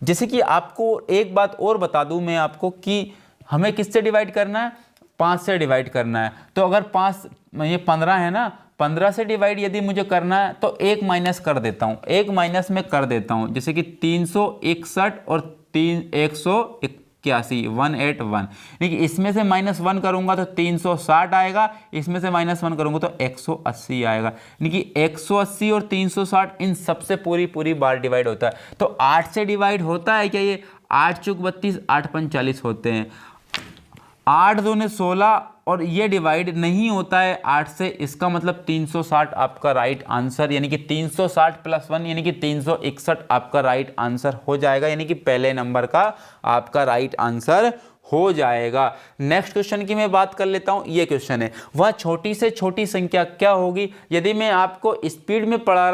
जैसे कि आपको एक बात और बता दूं मैं आपको कि हमें किससे डिवाइड करना है, 5 से डिवाइड करना है। तो अगर 5, ये 15 है ना, 15 से डिवाइड यदि मुझे करना है तो 1 माइनस कर देता हूँ, 1 माइनस में कर देता हूँ। जैसे कि 361 और 181 181, यानी कि इसमें से -1 करूंगा तो 360 आएगा, इसमें से -1 करूंगा तो 180 आएगा। यानी कि 180 और 360 इन सबसे पूरी बार डिवाइड होता है। तो 8 से डिवाइड होता है क्या ये, 8 चौक 32, 8 पंच 40 होते हैं, 8 दूने 16, और ये डिवाइड नहीं होता है 8 से। इसका मतलब 360 आपका राइट आंसर, यानी कि 360 + 1 यानी कि 361 आपका राइट आंसर हो जाएगा, यानी कि पहले नंबर का आपका राइट आंसर हो जाएगा। नेक्स्ट क्वेश्चन की मैं बात कर लेता हूं। ये क्वेश्चन है, वह छोटी से छोटी संख्या क्या होगी। यदि मैं आपको स्पीड में पढ़ा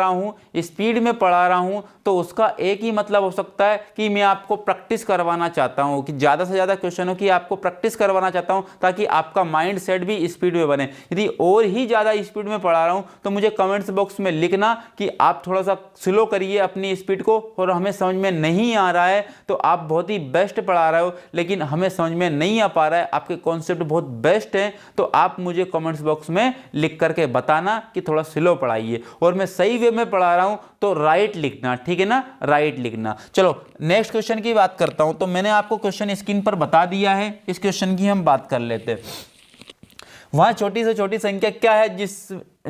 रहा हूं तो उसका एक ही मतलब हो सकता है कि मैं आपको प्रैक्टिस करवाना चाहता हूं, कि ज़्यादा से ज़्यादा क्वेश्चनों की आपको प्रैक्टिस करवाना चाहता हूं, ताकि आपका माइंड सेट भी स्पीड में बने। यदि और ही ज़्यादा स्पीड में पढ़ा रहा हूं तो मुझे कमेंट्स बॉक्स में लिखना कि आप थोड़ा सा स्लो करिए अपनी स्पीड को, और हमें समझ में नहीं आ रहा है तो आप बहुत ही बेस्ट पढ़ा रहे हो लेकिन हमें समझ में नहीं आ पा रहा है, आपके कॉन्सेप्ट बहुत बेस्ट हैं, तो आप मुझे कमेंट्स बॉक्स में लिख करके बताना कि थोड़ा स्लो पढ़ाइए, और मैं सही वे में पढ़ा रहा हूं तो राइट लिखना, ठीक है ना, राइट लिखना। चलो नेक्स्ट क्वेश्चन की बात करता हूं। तो मैंने आपको क्वेश्चन स्क्रीन पर बता दिया है, इस क्वेश्चन की हम बात कर लेते हैं। वहां छोटी से छोटी संख्या क्या है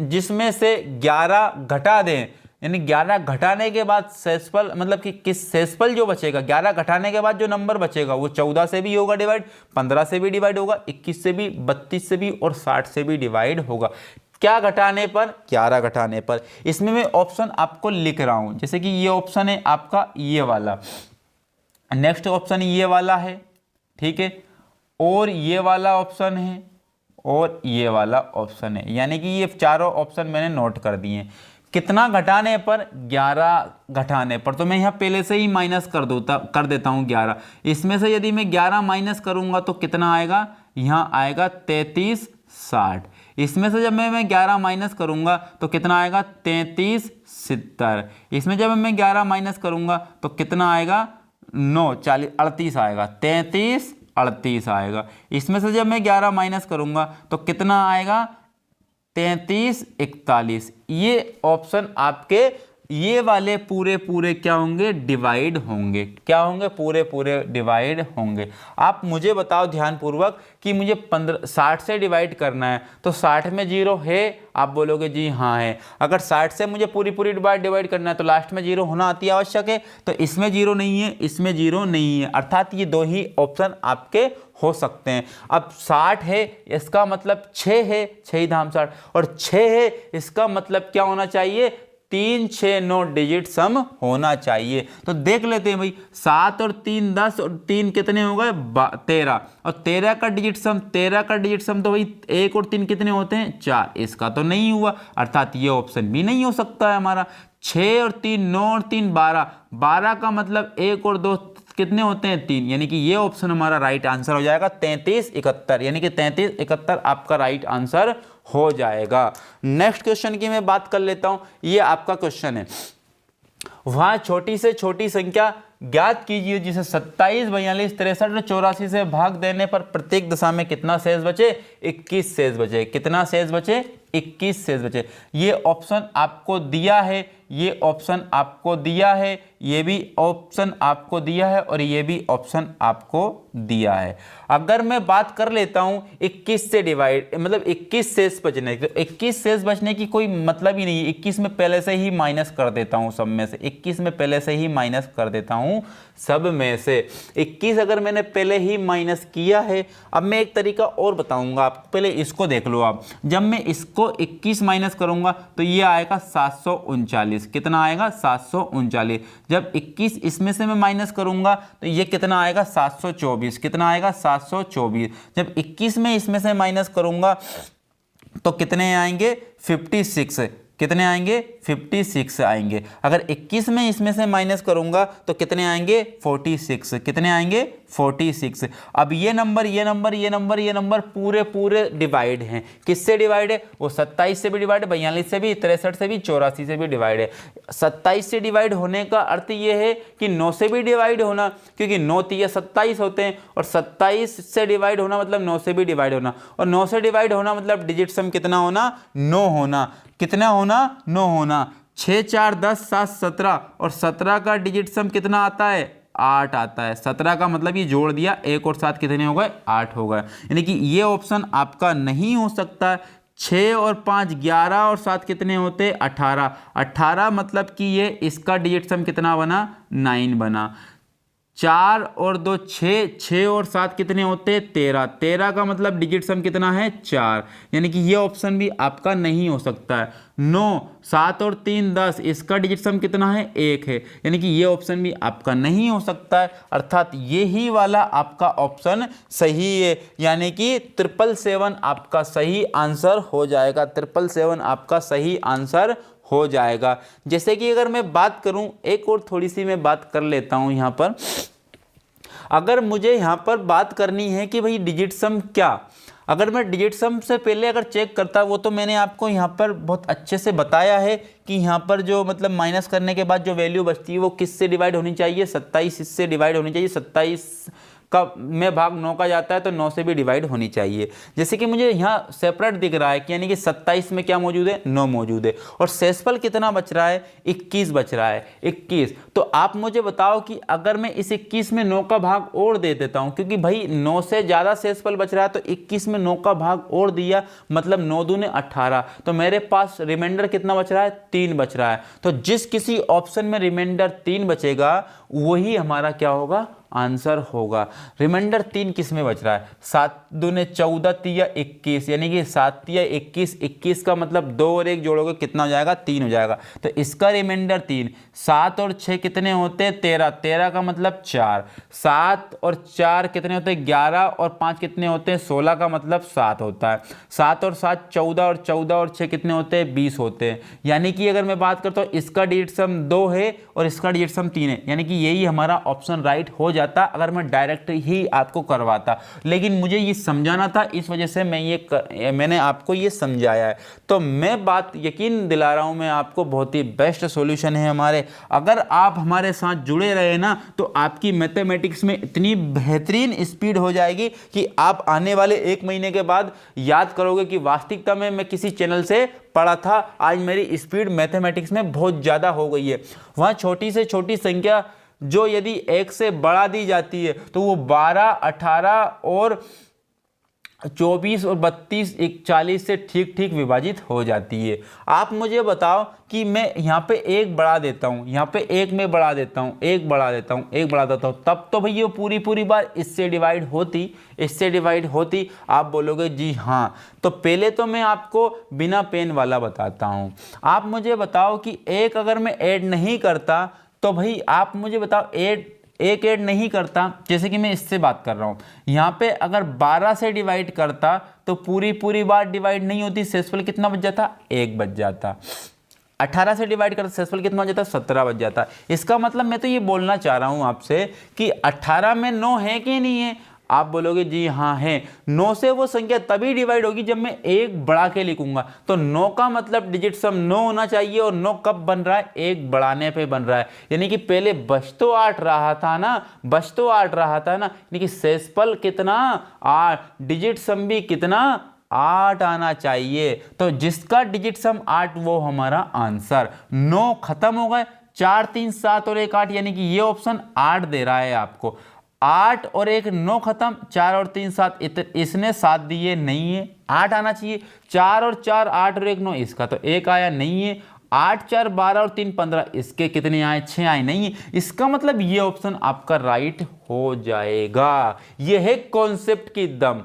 जिसमें से 11 घटा दें, यानी 11 घटाने के बाद शेषफल, मतलब कि किस शेषफल जो बचेगा, 11 घटाने के बाद जो नंबर बचेगा वो 14 से भी होगा डिवाइड, 15 से भी डिवाइड होगा, 21 से भी, 32 से भी और 60 से भी डिवाइड होगा। क्या घटाने पर? 11 घटाने पर। इसमें मैं ऑप्शन आपको लिख रहा हूं, जैसे कि ये ऑप्शन है आपका ये वाला, नेक्स्ट ऑप्शन ये वाला है, ठीक है, और ये वाला ऑप्शन है, और ये वाला ऑप्शन है, यानी कि ये चारों ऑप्शन मैंने नोट कर दिए। कितना घटाने पर? 11 घटाने पर। तो मैं यहाँ पहले से ही माइनस कर देता हूँ 11। इसमें से यदि मैं 11 माइनस करूँगा तो कितना आएगा? यहाँ आएगा 33 60। इसमें से जब मैं 11 माइनस करूँगा तो कितना आएगा? 33 70। इसमें जब मैं 11 माइनस करूँगा तो कितना आएगा? 9 40 38 आएगा, 33 38 आएगा। इसमें से जब मैं 11 माइनस करूँगा तो कितना आएगा? 33 41। ये ऑप्शन आपके ये वाले पूरे पूरे क्या होंगे? डिवाइड होंगे। क्या होंगे? पूरे पूरे डिवाइड होंगे। आप मुझे बताओ ध्यानपूर्वक कि मुझे 60 से डिवाइड करना है, तो 60 में 0 है? आप बोलोगे जी हाँ है। अगर 60 से मुझे पूरी पूरी डिवाइड करना है तो लास्ट में 0 होना अति आवश्यक है, तो इसमें 0 नहीं है, इसमें 0 नहीं है, अर्थात ये दो ही ऑप्शन आपके हो सकते हैं। अब 60 है, इसका मतलब 6 है, 6 धाम 60, और 6 है इसका मतलब क्या होना चाहिए? 3 6 9 डिजिट सम होना चाहिए। तो देख लेते हैं भाई, 7 और 3 10 और 3 कितने हो गए? 13, और 13 का डिजिट सम तो भाई 1 और 3 कितने होते हैं? 4। इसका तो नहीं हुआ, अर्थात ये ऑप्शन भी नहीं हो सकता है हमारा। 6 और 3 9 और 3 12, 12 का मतलब 1 और 2 कितने होते हैं? 3, यानी कि ये ऑप्शन हमारा राइट आंसर हो जाएगा 33 71, यानी कि 33 71 आपका राइट आंसर हो जाएगा। नेक्स्ट क्वेश्चन की मैं बात कर लेता हूं। ये आपका क्वेश्चन है, वहां छोटी से छोटी संख्या ज्ञात कीजिए जिसे 27 42 63 और 84 से भाग देने पर प्रत्येक दशा में कितना शेष बचे? 21 शेष बचे। कितना शेष बचे? 21 शेष बचे। ये ऑप्शन आपको दिया है, ये ऑप्शन आपको दिया है, ये भी ऑप्शन आपको दिया है, और ये भी ऑप्शन आपको दिया है। अगर मैं बात कर लेता हूं 21 से डिवाइड, मतलब 21 शेष बचने की, तो 21 शेष बचने की कोई मतलब ही नहीं है। 21 में पहले से ही माइनस कर देता हूं सब में से, 21 में पहले से ही माइनस कर देता हूं सब में से। 21 अगर मैंने पहले ही माइनस किया है, अब मैं एक तरीका और बताऊंगा आपको, पहले इसको देख लो आप। जब मैं इसको 21 माइनस करूंगा तो ये आएगा 739। कितना आएगा? 739। जब 21 इसमें से मैं माइनस करूंगा तो ये कितना आएगा? 724। कितना आएगा? 724। जब 21 में इसमें से माइनस करूंगा तो कितने आएंगे? 56। कितने आएंगे? 56 आएंगे। अगर 21 में इसमें से माइनस करूंगा तो कितने आएंगे? 46। कितने आएंगे? 46। अब ये नंबर ये नंबर ये नंबर ये नंबर पूरे पूरे डिवाइड हैं। किससे डिवाइड है? वो 27 से भी डिवाइड है, 42 से भी, 63 से भी, 84 से भी डिवाइड है। 27 से डिवाइड होने का अर्थ ये है कि 9 से भी डिवाइड होना, क्योंकि 9 3 27 होते हैं, और 27 से डिवाइड होना मतलब 9 से भी डिवाइड होना, और 9 से डिवाइड होना मतलब डिजिट सम कितना होना? 9 होना। कितना होना? 9 होना। 6 4 10 7 17, और 17 का डिजिट सम कितना आता है? 8 आता है। 17 का मतलब ये जोड़ दिया, 1 और 7 कितने हो गए? 8 हो गए। यानी कि ये ऑप्शन आपका नहीं हो सकता। 6 और 5 11, और 7 कितने होते? 18। 18 मतलब कि ये इसका डिजिट सम कितना बना? 9 बना। 4 और 2 6, 6 और 7 कितने होते? 13। 13 का मतलब डिजिट सम कितना है? 4। यानी कि ये ऑप्शन भी आपका नहीं हो सकता है। 9 7 और 3 10, इसका डिजिट सम कितना है? 1 है। यानी कि ये ऑप्शन भी आपका नहीं हो सकता है, अर्थात ये ही वाला आपका ऑप्शन सही है। यानी कि 777 आपका सही आंसर हो जाएगा। 777 आपका सही आंसर हो जाएगा। जैसे कि अगर मैं बात करूं, एक और थोड़ी सी मैं बात कर लेता हूं यहाँ पर। अगर मुझे यहाँ पर बात करनी है कि भाई डिजिट सम क्या, अगर मैं डिजिट सम से पहले अगर चेक करता, वो तो मैंने आपको यहाँ पर बहुत अच्छे से बताया है कि यहाँ पर जो मतलब माइनस करने के बाद जो वैल्यू बचती है वो किससे डिवाइड होनी चाहिए? 27 इससे डिवाइड होनी चाहिए। 27 का में भाग 9 का जाता है तो 9 से भी डिवाइड होनी चाहिए। जैसे कि मुझे यहाँ सेपरेट दिख रहा है कि यानी कि 27 में क्या मौजूद है, 9 मौजूद है, और शेषफल कितना बच रहा है, 21 बच रहा है, 21। तो आप मुझे बताओ कि अगर मैं इस 21 में 9 का भाग और दे देता हूं, क्योंकि भाई 9 से ज़्यादा शेषफल बच रहा है, तो 21 में 9 का भाग और दिया, मतलब 9 दूने 18, तो मेरे पास रिमाइंडर कितना बच रहा है, 3 बच रहा है। तो जिस किसी ऑप्शन में रिमाइंडर 3 बचेगा वही हमारा क्या होगा, आंसर होगा। रिमाइंडर 3 किस में बच रहा है, 7 दूने 14 तिया 21, यानी कि 7 तिया 21, 21 का मतलब 2 और 1 जोड़ोगे कितना हो जाएगा, 3 हो जाएगा। तो इसका रिमाइंडर 3, 7 और 6 कितने होते हैं, 13, 13 का मतलब 4, 7 और 4 कितने होते हैं, 11, और 5 कितने होते हैं, 16 का मतलब 7 होता है। 7 और 7 14, और 14 और 6 कितने होते हैं, 20 होते हैं। यानी कि अगर मैं बात करता हूँ इसका डिजिट सम 2 है और इसका डिजिट सम 3 है, यानी कि यही हमारा ऑप्शन राइट हो जाता अगर मैं डायरेक्ट ही आपको करवाता। लेकिन मुझे ये समझाना था, इस वजह से मैंने आपको ये समझाया है। तो मैं बात यकीन दिला रहा हूं मैं आपको, बहुत ही बेस्ट सॉल्यूशन है हमारे। अगर आप हमारे साथ जुड़े रहे ना तो आपकी मैथमेटिक्स में इतनी बेहतरीन स्पीड हो जाएगी कि आप आने वाले 1 महीने के बाद याद करोगे कि वास्तविकता में मैं किसी चैनल से पढ़ा था, आज मेरी स्पीड मैथमेटिक्स में बहुत ज़्यादा हो गई है। वहाँ छोटी से छोटी संख्या जो यदि 1 से बढ़ा दी जाती है तो वो 12, 18 और 24 और 32, 40 से ठीक ठीक विभाजित हो जाती है। आप मुझे बताओ कि मैं यहाँ पे 1 बढ़ा देता हूँ, यहाँ पे 1 में बढ़ा देता हूँ, 1 बढ़ा देता हूँ, 1 बढ़ा देता हूँ, तब तो भैया पूरी बार इससे डिवाइड होती। आप बोलोगे जी हाँ। तो पहले तो मैं आपको बिना पेन वाला बताता हूँ। आप मुझे बताओ कि 1 अगर मैं ऐड नहीं करता तो भाई आप मुझे बताओ एक ऐड नहीं करता, जैसे कि मैं इससे बात कर रहा हूँ, यहाँ पे अगर 12 से डिवाइड करता तो पूरी बार डिवाइड नहीं होती, शेषफल कितना बच जाता, 1 बच जाता। 18 से डिवाइड करता शेषफल कितना बच जाता, 17 बच जाता। इसका मतलब मैं तो ये बोलना चाह रहा हूँ आपसे कि 18 में 9 है कि नहीं है। आप बोलोगे जी हाँ है। 9 से वो संख्या तभी डिवाइड होगी जब मैं 1 बढ़ा के लिखूंगा। तो 9 का मतलब डिजिट सम 9 होना चाहिए, और 9 कब बन रहा है, 1 बढ़ाने पे बन रहा है। यानी कि पहले बच तो 8 रहा था ना, यानी कि शेषफल कितना, 8, डिजिट सम भी कितना, 8 आना चाहिए। तो जिसका डिजिट सम 8 वो हमारा आंसर। 9 खत्म हो गए, 4, 3, 7 और 1 8, यानी कि ये ऑप्शन 8 दे रहा है आपको। 8 और 1 9 खत्म, 4 और 3 7, इसने 7 दिए नहीं है, 8 आना चाहिए। 4 और 4 8 और 1 9, इसका तो 1 आया नहीं है। 8 4 12 और 3 15, इसके कितने आए, 6 आए नहीं है। इसका मतलब ये ऑप्शन आपका राइट हो जाएगा। यह है कॉन्सेप्ट की दम,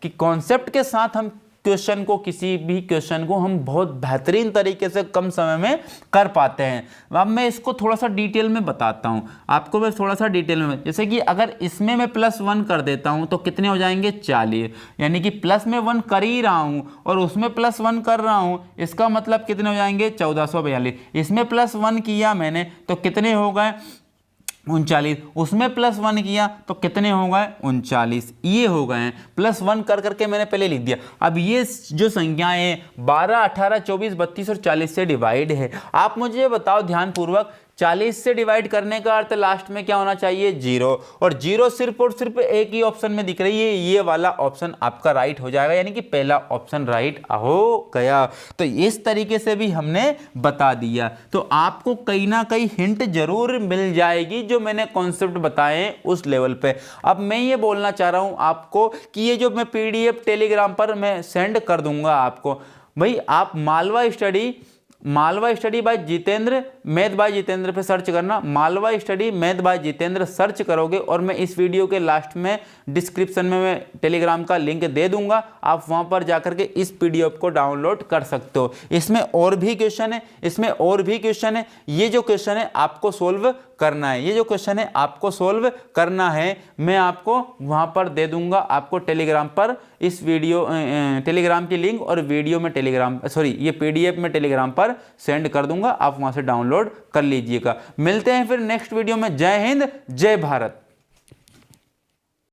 कि कॉन्सेप्ट के साथ हम किसी भी क्वेश्चन को हम बहुत बेहतरीन तरीके से कम समय में कर पाते हैं। अब मैं इसको थोड़ा सा डिटेल में बताता हूं आपको, मैं थोड़ा सा डिटेल में, जैसे कि अगर इसमें मैं +1 कर देता हूं तो कितने हो जाएंगे, 40, यानी कि प्लस में 1 कर ही रहा हूं और उसमें +1 कर रहा हूं, इसका मतलब कितने हो जाएंगे, 1442। इसमें +1 किया मैंने तो कितने हो गए, 39। उसमें +1 किया तो कितने हो गए, 39। ये हो गए हैं, +1 कर करके मैंने पहले लिख दिया। अब ये जो संख्याएं 12, 18, 24, 32 और 40 से डिवाइड है। आप मुझे बताओ ध्यानपूर्वक, 40 से डिवाइड करने का अर्थ लास्ट में क्या होना चाहिए, 0, और 0 सिर्फ और सिर्फ एक ही ऑप्शन में दिख रही है, ये वाला ऑप्शन आपका राइट हो जाएगा, यानी कि पहला ऑप्शन राइट हो गया। तो इस तरीके से भी हमने बता दिया। तो आपको कहीं ना कहीं हिंट जरूर मिल जाएगी जो मैंने कॉन्सेप्ट बताए उस लेवल पे। अब मैं ये बोलना चाह रहा हूं आपको कि ये जो मैं PDF टेलीग्राम पर मैं सेंड कर दूंगा आपको, भाई आप Malwa study bye Jitendra, math bye Jitendra पे सर्च करना। Malwa study math bye Jitendra search करोगे और मैं इस वीडियो के लास्ट में डिस्क्रिप्शन में मैं टेलीग्राम का लिंक दे दूंगा, आप वहां पर जाकर के इस PDF को डाउनलोड कर सकते हो। इसमें और भी क्वेश्चन है, ये जो क्वेश्चन है आपको सोल्व करना है, मैं आपको वहां पर दे दूंगा, आपको टेलीग्राम पर इस वीडियो टेलीग्राम की लिंक और वीडियो में ये PDF में टेलीग्राम पर सेंड कर दूंगा, आप वहां से डाउनलोड कर लीजिएगा। मिलते हैं फिर नेक्स्ट वीडियो में। जय हिंद, जय भारत।